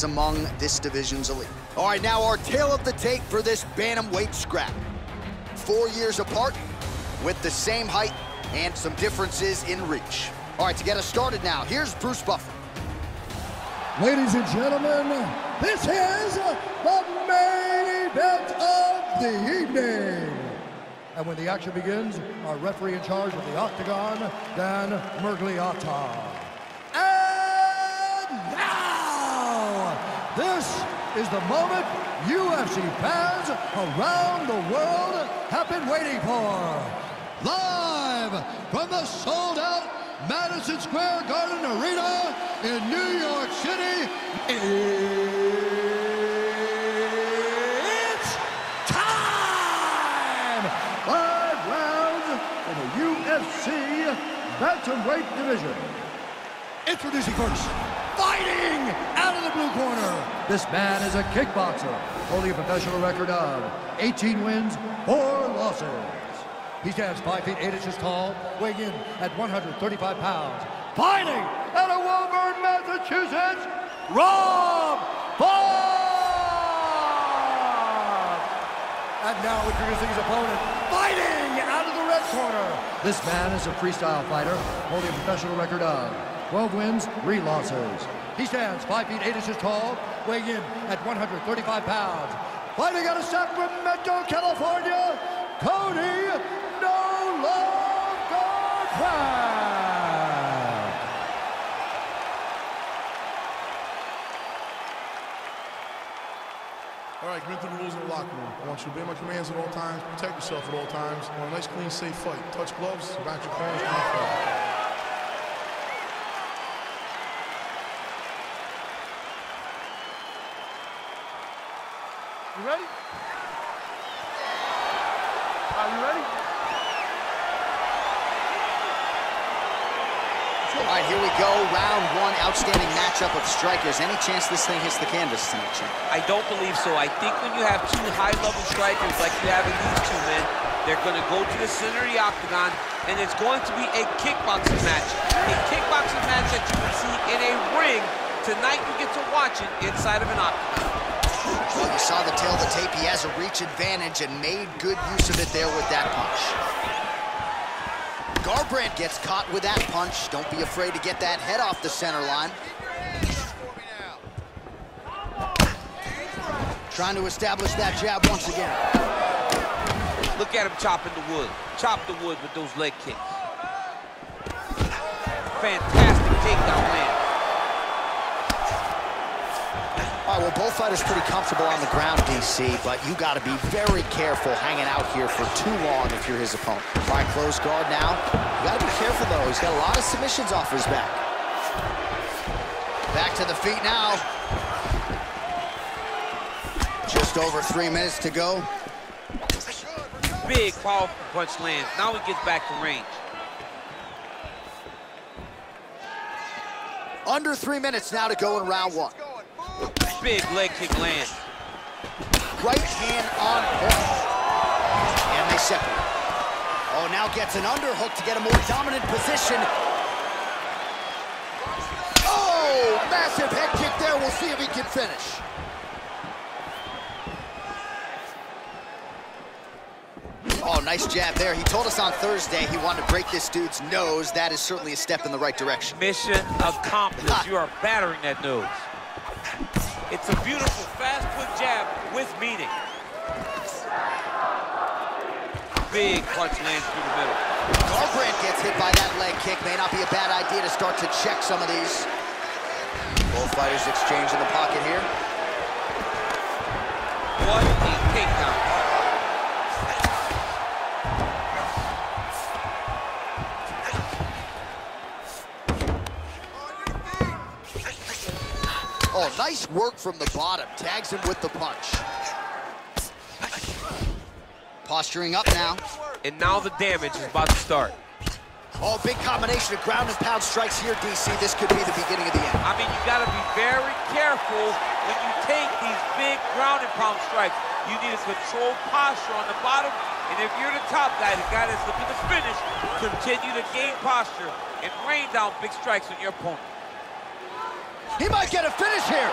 among this division's elite. All right, now our tale of the tape for this bantamweight scrap. 4 years apart with the same height and some differences in reach. All right, to get us started now, here's Bruce Buffer. Ladies and gentlemen, this is the main event of the evening. And when the action begins, our referee in charge of the Octagon, Dan Murgliata. And now, this is the moment UFC fans around the world have been waiting for. Live from the sold-out Madison Square Garden Arena in New York City, it's time! 5 rounds in the UFC bantamweight division. Introducing first, fighting out of the blue corner. This man is a kickboxer, holding a professional record of 18 wins, 4 losses. He stands 5 feet 8 inches tall, weighing in at 135 pounds. Fighting out of Woburn, Massachusetts, Rob Font! And now introducing his opponent, fighting out of the red corner. This man is a freestyle fighter, holding a professional record of 12 wins, 3 losses. He stands 5 feet 8 inches tall, weighing in at 135 pounds. Fighting out of Sacramento, California, Cody Garbrandt. All right, commit to the rules in the locker room. I want you to obey my commands at all times, protect yourself at all times. I want a nice, clean, safe fight. Touch gloves, back your corners, come out. You ready? Are you ready? All right, here we go. Round 1, outstanding matchup of strikers. Any chance this thing hits the canvas tonight, champ? I don't believe so. I think when you have 2 high-level strikers like you have in these 2 men, they're going to go to the center of the octagon, and it's going to be a kickboxing match. A kickboxing match that you can see in a ring. Tonight you get to watch it inside of an octagon. Well, you saw the tail of the tape. He has a reach advantage and made good use of it there with that punch. Garbrandt gets caught with that punch. Don't be afraid to get that head off the center line. Trying to establish that jab once again. Look at him chopping the wood. Chop the wood with those leg kicks. Fantastic takedown land. All right, well, both fighters pretty comfortable on the ground, DC, but you got to be very careful hanging out here for too long if you're his opponent. All right, close guard now. You got to be careful, though. He's got a lot of submissions off his back. Back to the feet now. Just over 3 minutes to go. Big, powerful punch lands. Now he gets back to range. Under 3 minutes now to go in round 1. Big leg kick land. Right hand on point. And they separate. Oh, now gets an underhook to get a more dominant position. Oh, massive head kick there. We'll see if he can finish. Oh, nice jab there. He told us on Thursday he wanted to break this dude's nose. That is certainly a step in the right direction. Mission accomplished. You are battering that nose. It's a beautiful, fast-foot jab with meaning. Big punch lands through the middle. Garbrandt gets hit by that leg kick. May not be a bad idea to start to check some of these. Both fighters exchange in the pocket here. What a takedown. Oh, nice work from the bottom. Tags him with the punch. Posturing up now. And now the damage is about to start. Oh, big combination of ground and pound strikes here, DC. This could be the beginning of the end. I mean, you got to be very careful when you take these big ground and pound strikes. You need a controlled posture on the bottom. And if you're the top guy, the guy that's looking to finish, continue to gain posture and rain down big strikes on your opponent. He might get a finish here.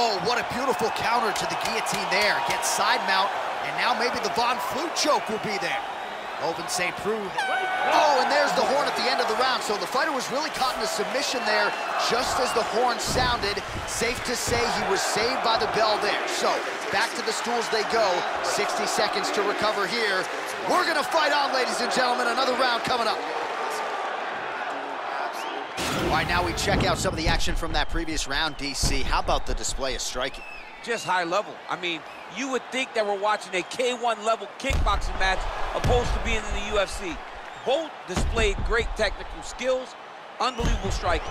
Oh, what a beautiful counter to the guillotine there. Gets side mount, and now maybe the Von Flue choke will be there. Open St. Preux. Oh, and there's the horn at the end of the round. So the fighter was really caught in a submission there just as the horn sounded. Safe to say he was saved by the bell there. So back to the stools they go. 60 seconds to recover here. We're gonna fight on, ladies and gentlemen. Another round coming up. All right, now we check out some of the action from that previous round, DC. How about the display of striking? Just high level. I mean, you would think that we're watching a K1 level kickboxing match opposed to being in the UFC. Both displayed great technical skills, unbelievable striking.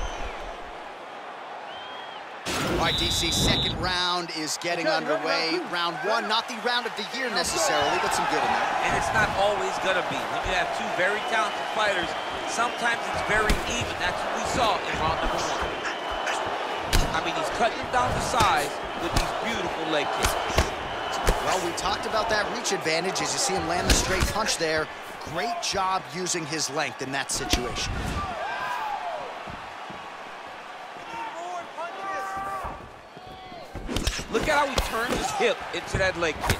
All right, DC, second round is getting underway. Round one, not the round of the year necessarily, but some good in there. And it's not always gonna be. When you have two very talented fighters, sometimes it's very even. That's what we saw in round number one. I mean, he's cutting him down to size with these beautiful leg kicks. Well, we talked about that reach advantage as you see him land the straight punch there. Great job using his length in that situation. Look at how he turns his hip into that leg kick.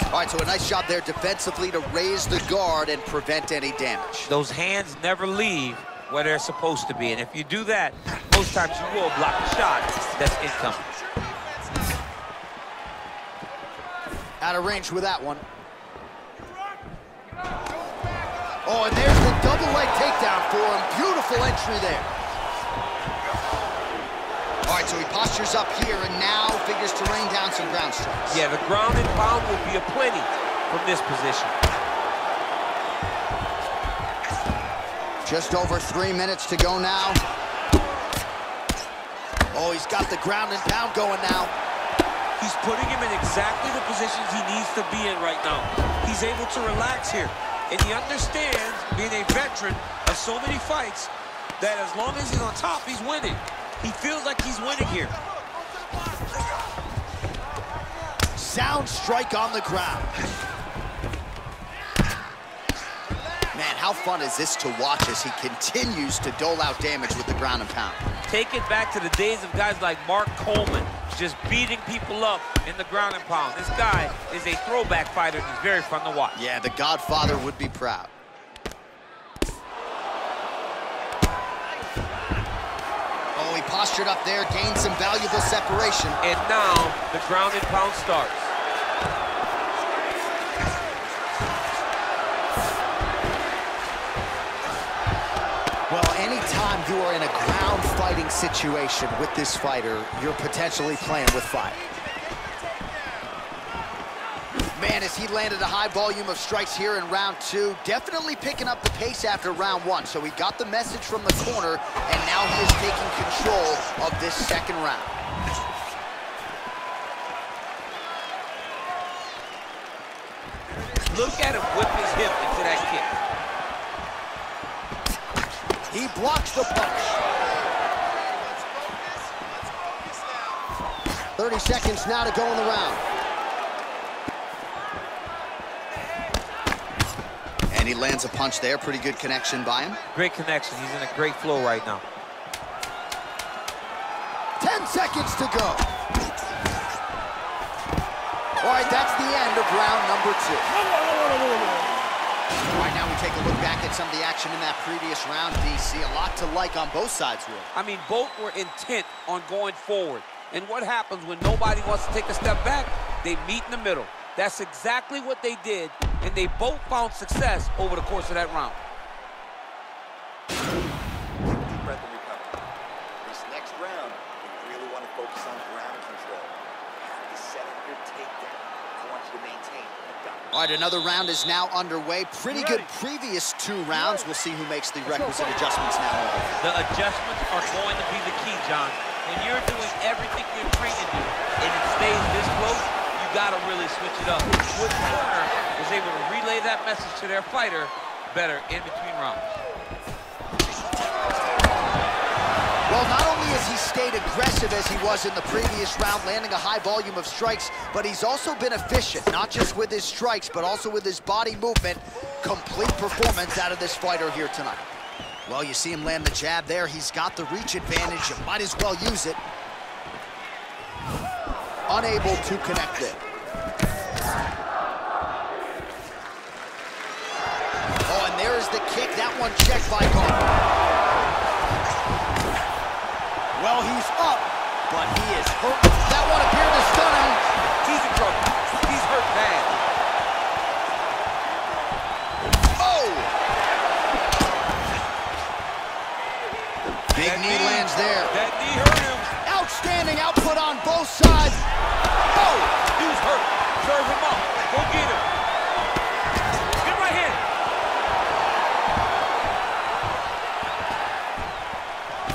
All right, so a nice job there defensively to raise the guard and prevent any damage. Those hands never leave where they're supposed to be, and if you do that, most times you will block a shot that's incoming. Out of range with that one. Oh, and there's the double leg takedown for him. Beautiful entry there. All right, so he postures up here and now figures to rain down some ground strikes. Yeah, the ground and pound will be aplenty from this position. Just over 3 minutes to go now. Oh, he's got the ground and pound going now. He's putting him in exactly the positions he needs to be in right now. He's able to relax here. And he understands, being a veteran of so many fights, that as long as he's on top, he's winning. He feels like he's winning here. Sound strike on the ground. Man, how fun is this to watch as he continues to dole out damage with the ground and pound? Take it back to the days of guys like Mark Coleman, just beating people up in the ground and pound. This guy is a throwback fighter, and he's very fun to watch. Yeah, the Godfather would be proud. Oh, he postured up there, gained some valuable separation. And now the ground and pound starts. Well, anytime you are in a ground fighting situation with this fighter, you're potentially playing with fire. Man, as he landed a high volume of strikes here in round two, definitely picking up the pace after round one. So he got the message from the corner, and now he is taking control of this second round. Look at him whip his hip into that kick. He blocks the punch. 30 seconds now to go in the round. And he lands a punch there. Pretty good connection by him. Great connection. He's in a great flow right now. 10 seconds to go. All right, that's the end of round number two. All right, now we take a look back at some of the action in that previous round, DC. A lot to like on both sides, really. I mean, both were intent on going forward. And what happens when nobody wants to take a step back? They meet in the middle. That's exactly what they did, and they both found success over the course of that round. Deep breath and recover. This next round, you really want to focus on ground control. You have to set up your takedown. I want you to maintain the dominance. All right, another round is now underway. Pretty good previous two rounds. We'll see who makes the requisite adjustments now. The adjustments are going to be the key, John. When you're doing everything you're trained to do, and it stays this close, you gotta really switch it up. Wood Corner was able to relay that message to their fighter better in between rounds. Well, not only has he stayed aggressive as he was in the previous round, landing a high volume of strikes, but he's also been efficient, not just with his strikes, but also with his body movement. Complete performance out of this fighter here tonight. Well, you see him land the jab there. He's got the reach advantage. You might as well use it. unable to connect there. Oh, and there's the kick. That one checked by Garbrandt. Well, he's up, but he is hurt. That one appeared to stun him. He's in trouble. He's hurt bad. Oh! Big knee lands there. That knee hurt him. Outstanding output on both sides. Oh! Dude's hurt. Serve him up. Go get him. Get right here.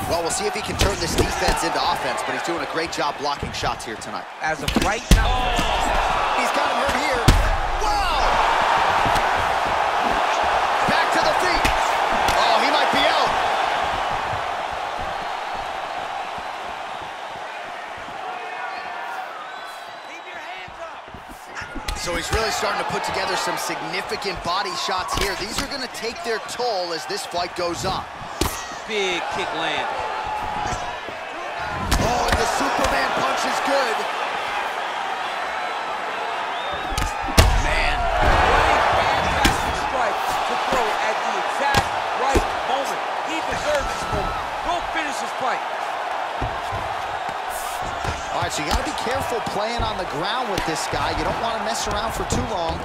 Well, we'll see if he can turn this defense into offense, but he's doing a great job blocking shots here tonight. As of right now, He's got him hurt here. Wow! Back to the feet. Oh, he might be out. keep your hands up. So he's really starting to put together some significant body shots here. These are going to take their toll as this fight goes on. Big kick land. Oh, and the Superman punch is good. Man. Fantastic strike to throw at the exact right moment. He deserves this moment. Go finish his fight. All right, so you got to be careful playing on the ground with this guy. You don't want to mess around for too long.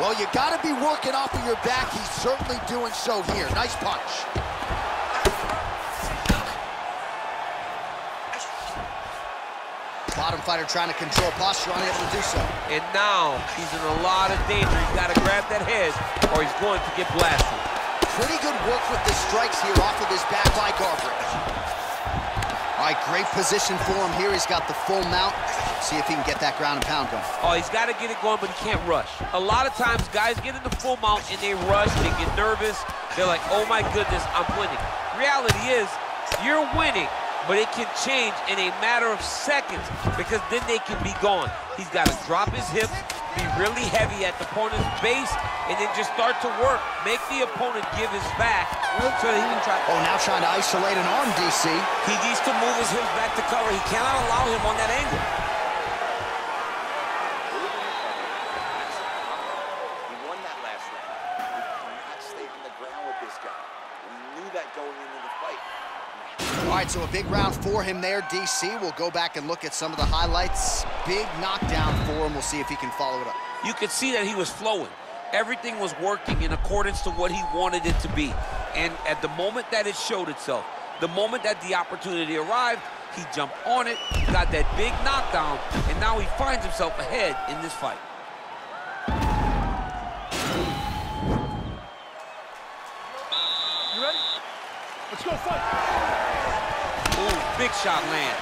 Well, you got to be working off of your back. He's certainly doing so here. Nice punch. Bottom fighter trying to control posture, unable to do so. And now he's in a lot of danger. He's got to grab that head or he's going to get blasted. Pretty good work with the strikes here off of his back by Garbrandt. All right, great position for him here. He's got the full mount. See if he can get that ground and pound going. Oh, he's got to get it going, but he can't rush. A lot of times, guys get in the full mount and they rush, they get nervous. They're like, oh my goodness, I'm winning. Reality is, you're winning, but it can change in a matter of seconds because then they can be gone. He's got to drop his hips, be really heavy at the opponent's base, and then just start to work. Make the opponent give his back so that he can try. Oh, now trying to isolate an arm, DC. He needs to move his hips back to cover. He cannot allow him on that angle. He won that last round. We cannot stay on the ground with this guy. We knew that going into the fight. All right, so a big round for him there, DC. We'll go back and look at some of the highlights. Big knockdown for him. We'll see if he can follow it up. You could see that he was flowing. Everything was working in accordance to what he wanted it to be. And at the moment that it showed itself, the moment that the opportunity arrived, he jumped on it, got that big knockdown, and now he finds himself ahead in this fight. You ready? Let's go fight. Ooh, big shot lands.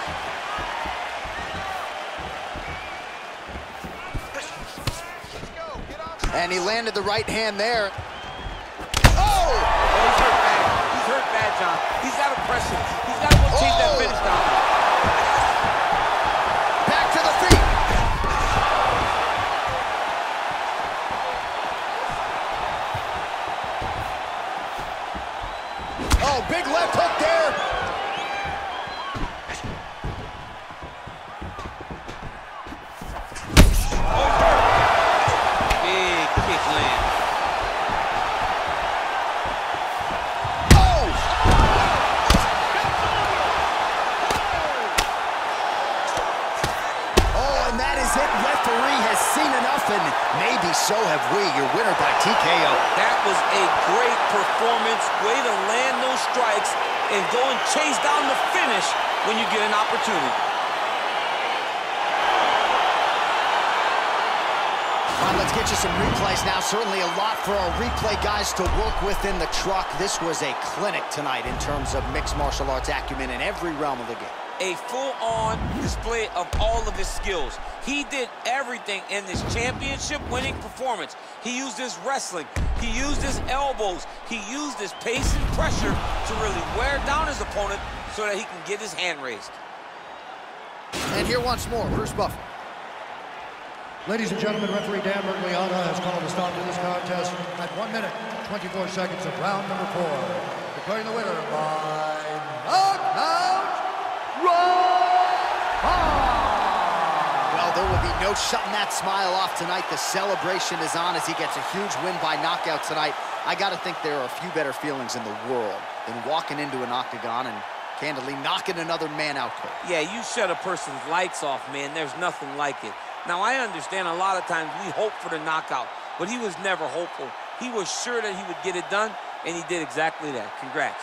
And he landed the right hand there. Oh! Oh, he's hurt bad. He's hurt bad, John. He's got to press him. He's got to go chase that finish down. Back to the feet. Oh, big left hook there. Big kick land. Oh! Oh, and that is it. Referee has seen enough, and maybe so have we. Your winner by TKO. That was a great performance. Way to land those strikes and go and chase down the finish when you get an opportunity. All right, let's get you some replays now. Certainly a lot for our replay guys to work with in the truck. This was a clinic tonight in terms of mixed martial arts acumen in every realm of the game. A full-on display of all of his skills. He did everything in this championship-winning performance. He used his wrestling. He used his elbows. He used his pace and pressure to really wear down his opponent so that he can get his hand raised. And here once more, Bruce Buffer. Ladies and gentlemen, referee Dan Bergliana has called a stop to this contest at 1 minute, 24 seconds of round number 4. Declaring the winner by knockout, round 5. No shutting that smile off tonight. The celebration is on as he gets a huge win by knockout tonight. I got to think there are a few better feelings in the world than walking into an octagon and candidly knocking another man out cold. Yeah, you shut a person's lights off, man. There's nothing like it. Now, I understand a lot of times we hope for the knockout, but he was never hopeful. He was sure that he would get it done, and he did exactly that. Congrats.